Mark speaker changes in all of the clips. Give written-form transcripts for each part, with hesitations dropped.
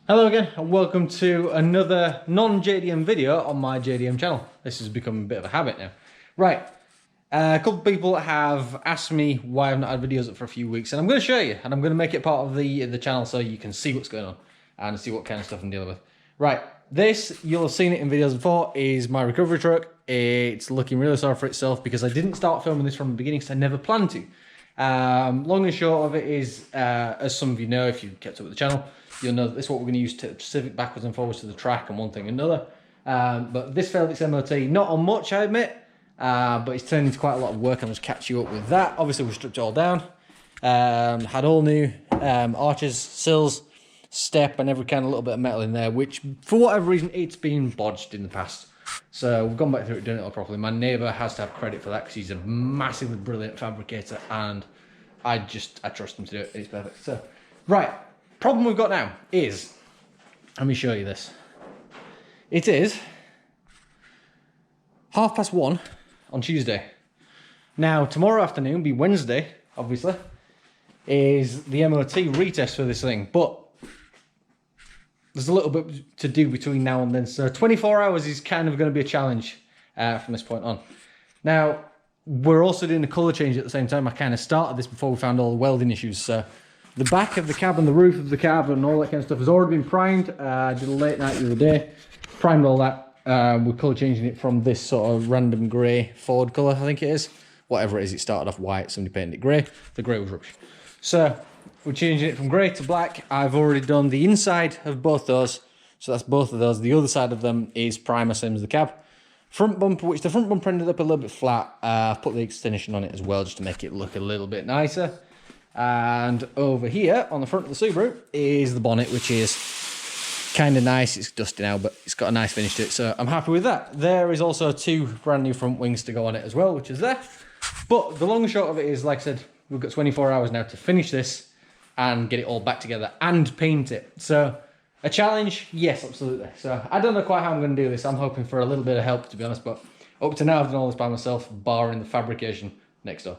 Speaker 1: Hello again and welcome to another non-JDM video on my JDM channel. This has become a bit of a habit now. Right, a couple of people have asked me why I've not had videos up for a few weeks, and I'm going to show you, and I'm going to make it part of the channel so you can see what's going on and see what kind of stuff I'm dealing with. Right, this, you'll have seen it in videos before, is my recovery truck. It's looking really sorry for itself because I didn't start filming this from the beginning because I never planned to. Long and short of it is, as some of you know, if you kept up with the channel, you'll know that this is what we're going to use to specific backwards and forwards to the track and one thing and another. But this failed its MOT, not on much, I admit, but it's turned into quite a lot of work, and I'll just catch you up with that. Obviously, we stripped it all down, had all new arches, sills, step, and every kind of little bit of metal in there, which for whatever reason, it's been bodged in the past. So we've gone back through it, done it all properly. My neighbour has to have credit for that because he's a massively brilliant fabricator, and I trust him to do it. It's perfect. So, right, problem we've got now is, let me show you this. It is 1:30 on Tuesday. Now, tomorrow afternoon, be Wednesday, obviously, is the MOT retest for this thing, but there's a little bit to do between now and then, so 24 hours is kind of going to be a challenge from this point on. Now, we're also doing a colour change at the same time. I kind of started this before we found all the welding issues, so the back of the cab and the roof of the cab and all that kind of stuff has already been primed. I did a late night the other day, primed all that. We're colour changing it from this sort of random grey Ford colour, I think it is. Whatever it is, it started off white, somebody painted it grey. The grey was rubbish. So, we're changing it from grey to black. I've already done the inside of both those. So that's both of those. The other side of them is primer, same as the cab. Front bumper, which the front bumper ended up a little bit flat. I've put the extension on it as well, just to make it look a little bit nicer. And over here, on the front of the Subaru, is the bonnet, which is kind of nice. It's dusty now, but it's got a nice finish to it. So I'm happy with that. There is also 2 brand new front wings to go on it as well, which is there. But the long and short of it is, like I said, we've got 24 hours now to finish this and get it all back together and paint it. So, a challenge? Yes, absolutely. So, I don't know quite how I'm going to do this. I'm hoping for a little bit of help, to be honest, but up to now I've done all this by myself, barring the fabrication next door.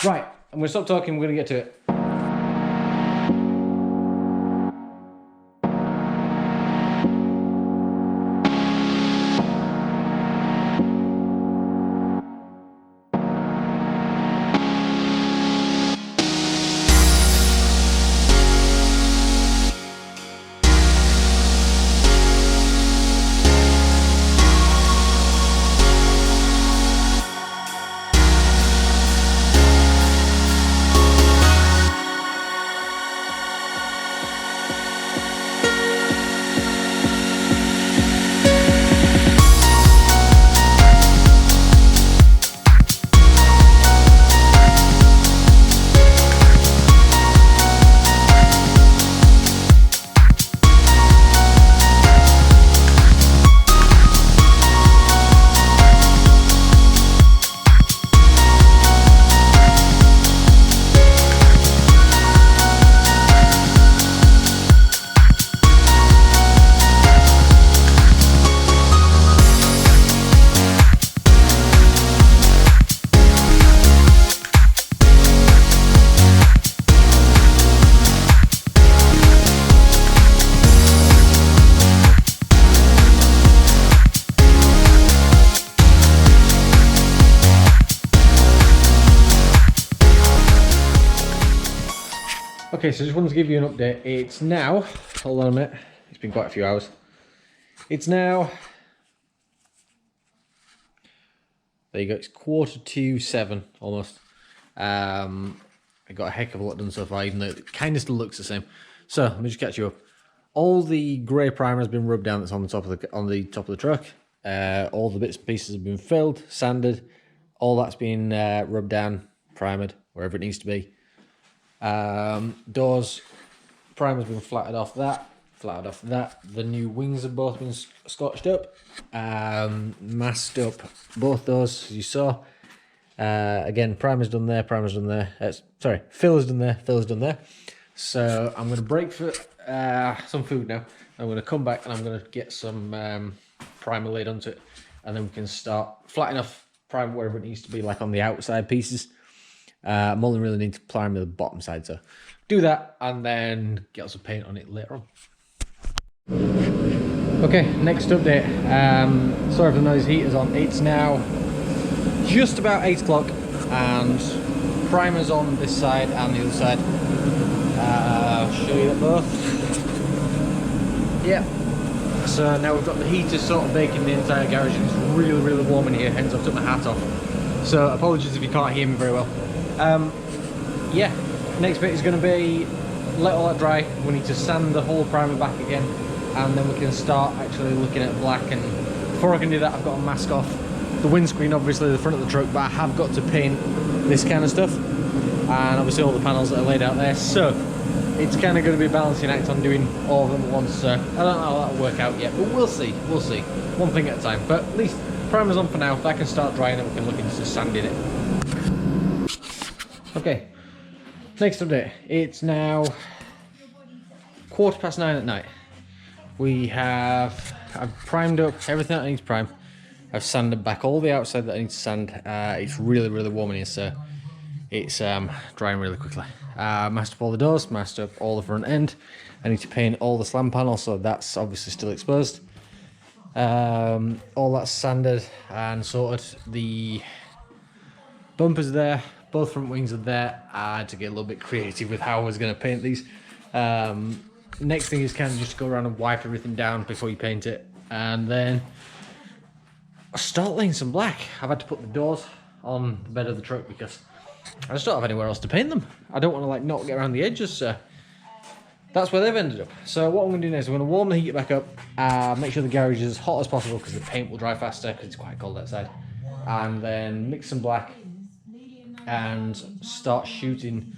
Speaker 1: Right, I'm going to stop talking, we're going to get to it. Okay, so just wanted to give you an update. It's now, hold on a minute, it's been quite a few hours. It's now, there you go, it's 7:15 almost. I got a heck of a lot done so far, even though it kind of still looks the same. So, let me just catch you up. All the grey primer has been rubbed down that's on the top of the truck. All the bits and pieces have been filled, sanded. All that's been rubbed down, primered, wherever it needs to be. Doors, primer's been flattened off that. The new wings have both been scotched up, masked up both those, as you saw. Again, primer's done there, filler's done there. So I'm going to break for some food now. I'm going to come back and I'm going to get some primer laid onto it, and then we can start flattening off primer wherever it needs to be, like on the outside pieces. I'm only really need to prime the bottom side, so do that and then get some paint on it later on. Okay, next update. Sorry for the noise, heater's on. It's now just about 8 o'clock and primer's on this side and the other side. I'll show you that both. Yeah. So now we've got the heater sort of baking the entire garage and it's really, really warm in here, hence I've took my hat off. So apologies if you can't hear me very well. Yeah, next bit is going to be let all that dry. We need to sand the whole primer back again and then we can start actually looking at black. And before I can do that, I've got to mask off the windscreen, obviously the front of the truck, but I have got to paint this kind of stuff and obviously all the panels that are laid out there. So it's kind of going to be a balancing act on doing all of them at once. So I don't know how that'll work out yet, but we'll see. We'll see. One thing at a time. But at least primer's on for now. That can start drying and we can look into sanding it. Okay. Next update. It's now 9:15 at night. I've primed up everything that I need to prime. I've sanded back all the outside that I need to sand. It's really, really warm in here, so it's drying really quickly. Masked up all the doors, masked up all the front end. I need to paint all the slam panels, so that's obviously still exposed. All that's sanded and sorted. The bumpers are there, both front wings are there. I had to get a little bit creative with how I was going to paint these. Next thing is kind of just go around and wipe everything down before you paint it, and then start laying some black. I've had to put the doors on the bed of the truck because I just don't have anywhere else to paint them. I don't want to like not get around the edges, so that's where they've ended up. So what I'm going to do now is I'm going to warm the heater back up, make sure the garage is as hot as possible because the paint will dry faster because it's quite cold outside, and then mix some black and start shooting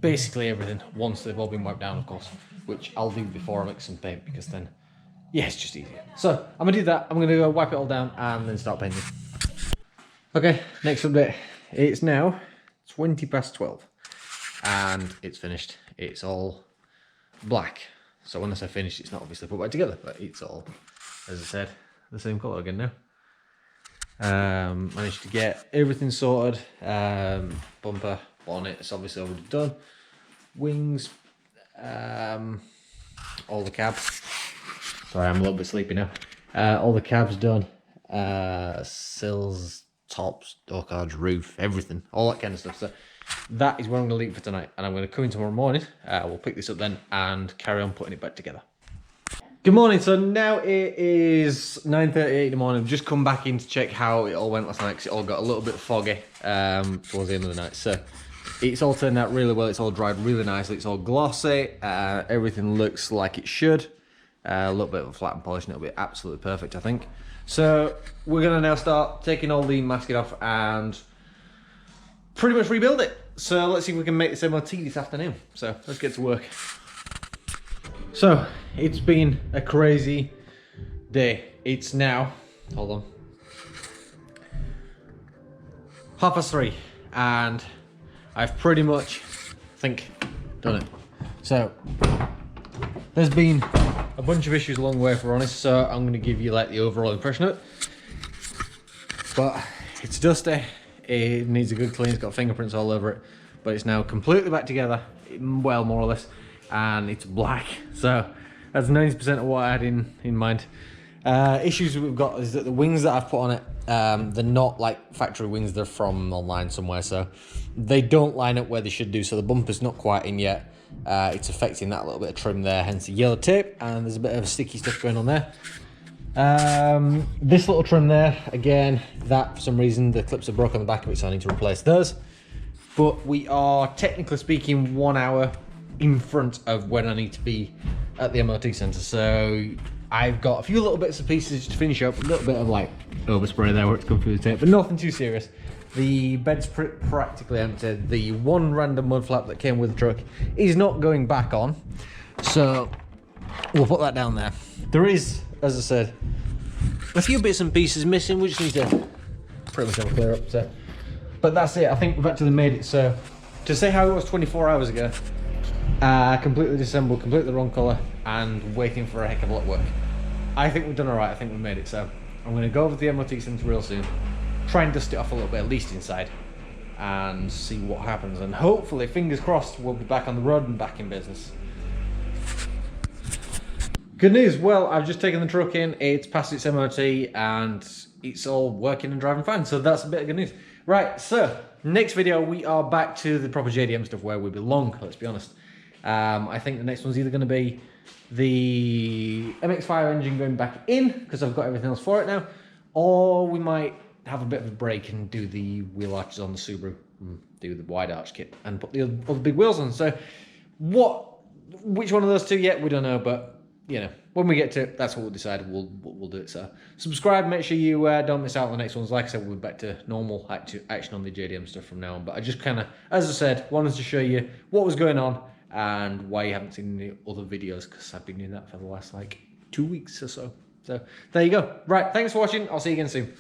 Speaker 1: basically everything once they've all been wiped down, of course, which I'll do before I mix some paint because then, yeah, it's just easier. So I'm going to do that. I'm going to go wipe it all down and then start painting. Okay, next update. It's now 12:20 and it's finished. It's all black. So when I say finished, it's not obviously put back together, but it's all, as I said, the same colour again now. Managed to get everything sorted. Bumper, bonnet, it's obviously already done. Wings, all the cabs. Sorry, I'm a little bit sleepy now. All the cabs done. Sills, tops, door cards, roof, everything, all that kind of stuff. So that is where I'm going to leave for tonight, and I'm going to come in tomorrow morning. We'll pick this up then and carry on putting it back together. Good morning. So now it is 9:38 in the morning. I've just come back in to check how it all went last night because it all got a little bit foggy towards the end of the night. So it's all turned out really well. It's all dried really nicely. It's all glossy. Everything looks like it should. A little bit of a flat and polish and it'll be absolutely perfect, I think. So we're going to now start taking all the masking off and pretty much rebuild it. So let's see if we can make this MOT this afternoon. So let's get to work. So it's been a crazy day. It's now, hold on, 3:30 and I've pretty much, I think, done it. So there's been a bunch of issues along the way, if we're honest, so I'm going to give you like the overall impression of it. But it's dusty, it needs a good clean, it's got fingerprints all over it, but it's now completely back together, well, more or less, and it's black. So that's 90% of what I had in mind. Issues we've got is that the wings that I've put on it, they're not like factory wings, they're from online somewhere, so they don't line up where they should do, so the bumper's not quite in yet. It's affecting that little bit of trim there, hence the yellow tape, and there's a bit of sticky stuff going on there. This little trim there, again, that for some reason the clips are broken on the back of it, so I need to replace those. But we are technically speaking 1 hour in front of when I need to be at the MOT centre, so I've got a few little bits and pieces to finish up, a little bit of like overspray there where it's come through the tape, but nothing too serious. The bed's practically empty. The one random mud flap that came with the truck is not going back on, so we'll put that down there. There is, as I said, a few bits and pieces missing. We just need to pretty much have a clear up. So, but that's it. I think we've actually made it. So to say how it was 24 hours ago, completely disassembled, completely the wrong colour, and waiting for a heck of a lot of work. I think we've done all right. I think we've made it. So I'm going to go over to the MOT centre real soon. Try and dust it off a little bit, at least inside, and see what happens. And hopefully, fingers crossed, we'll be back on the road and back in business. Good news. Well, I've just taken the truck in. It's passed its MOT and it's all working and driving fine. So that's a bit of good news. Right, so next video we are back to the proper JDM stuff where we belong, let's be honest. I think the next one's either going to be the MX-5 engine going back in, because I've got everything else for it now, or we might have a bit of a break and do the wheel arches on the Subaru, do the wide arch kit, and put the other big wheels on. So which one of those two yet, we don't know, but you know, when we get to it, that's what we'll decide. We'll do it. So subscribe, make sure you don't miss out on the next ones. Like I said, we'll be back to normal action on the JDM stuff from now on. But I just kind of, as I said, wanted to show you what was going on and why you haven't seen any other videos, because I've been doing that for the last like 2 weeks or so. So there you go. Right, thanks for watching. I'll see you again soon.